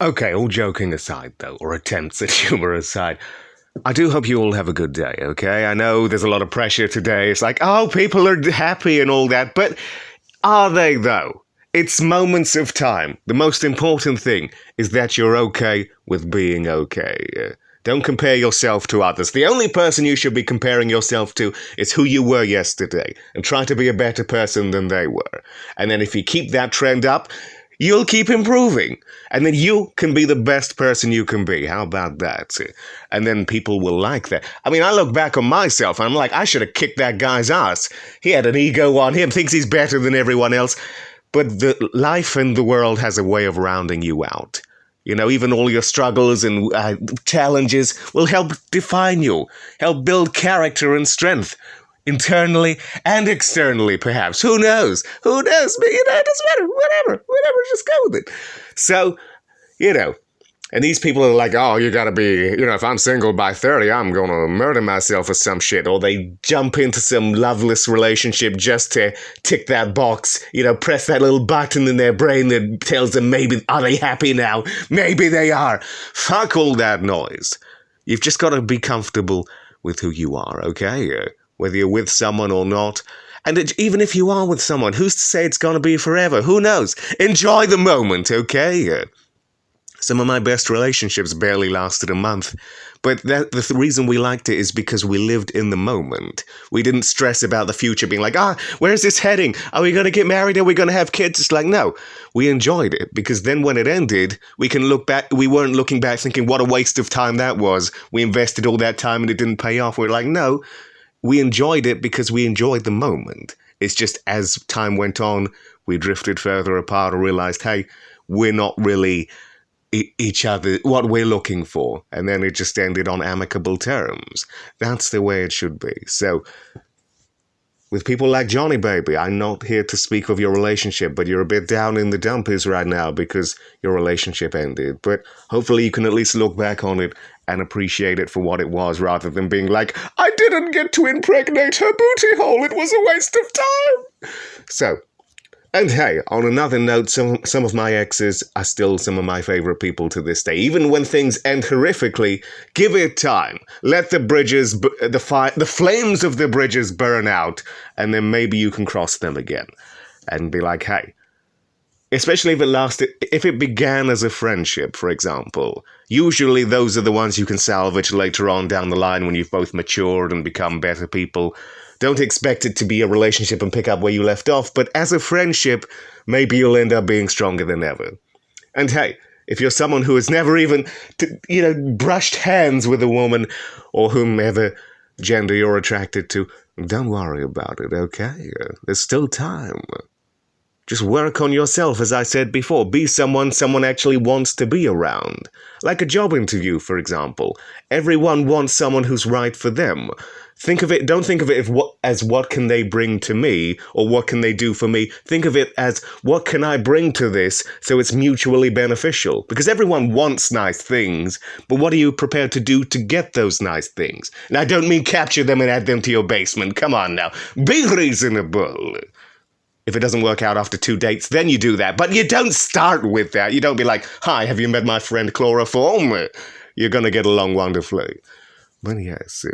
Okay, all joking aside, though, or attempts at humor aside, I do hope you all have a good day, okay? I know there's a lot of pressure today. It's like, oh, people are happy and all that, but are they, though? It's moments of time. The most important thing is that you're okay with being okay. Don't compare yourself to others. The only person you should be comparing yourself to is who you were yesterday, and try to be a better person than they were. And then if you keep that trend up, you'll keep improving. And then you can be the best person you can be. How about that? And then people will like that. I mean, I look back on myself and I'm like, I should have kicked that guy's ass. He had an ego on him, thinks he's better than everyone else. But the life and the world has a way of rounding you out. You know, even all your struggles and challenges will help define you, help build character and strength. Internally and externally, perhaps. Who knows? Who knows? But, it doesn't matter. Whatever, just go with it. So, and these people are like, oh, you gotta be, if I'm single by 30, I'm gonna murder myself or some shit. Or they jump into some loveless relationship just to tick that box, press that little button in their brain that tells them maybe, are they happy now? Maybe they are. Fuck all that noise. You've just gotta be comfortable with who you are, okay? Whether you're with someone or not. And even if you are with someone, who's to say it's going to be forever? Who knows? Enjoy the moment, okay? Some of my best relationships barely lasted a month. But the reason we liked it is because we lived in the moment. We didn't stress about the future being like, where's this heading? Are we going to get married? Are we going to have kids? It's like, no. We enjoyed it because then when it ended, we can look back. We weren't looking back thinking, what a waste of time that was. We invested all that time and it didn't pay off. We're like, no. We enjoyed it because we enjoyed the moment. It's just as time went on, we drifted further apart and realized, hey, we're not really each other, what we're looking for. And then it just ended on amicable terms. That's the way it should be. So, with people like Johnny, baby, I'm not here to speak of your relationship, but you're a bit down in the dumpies right now because your relationship ended. But hopefully you can at least look back on it and appreciate it for what it was, rather than being like, I didn't get to impregnate her booty hole, it was a waste of time. So, and hey, on another note, some of my exes are still some of my favorite people to this day. Even when things end horrifically, give it time. Let the bridges, the flames of the bridges burn out, and then maybe you can cross them again. And be like, hey, especially if it began as a friendship, for example. Usually those are the ones you can salvage later on down the line when you've both matured and become better people. Don't expect it to be a relationship and pick up where you left off, but as a friendship, maybe you'll end up being stronger than ever. And hey, if you're someone who has never even, brushed hands with a woman or whomever gender you're attracted to, don't worry about it, okay? There's still time. Just work on yourself, as I said before. Be someone actually wants to be around. Like a job interview, for example. Everyone wants someone who's right for them. Don't think of it as what can they bring to me, or what can they do for me. Think of it as, what can I bring to this so it's mutually beneficial? Because everyone wants nice things, but what are you prepared to do to get those nice things? And I don't mean capture them and add them to your basement. Come on now. Be reasonable. If it doesn't work out after 2 dates, then you do that. But you don't start with that. You don't be like, hi, have you met my friend Chloroform? You're going to get along wonderfully. But yes,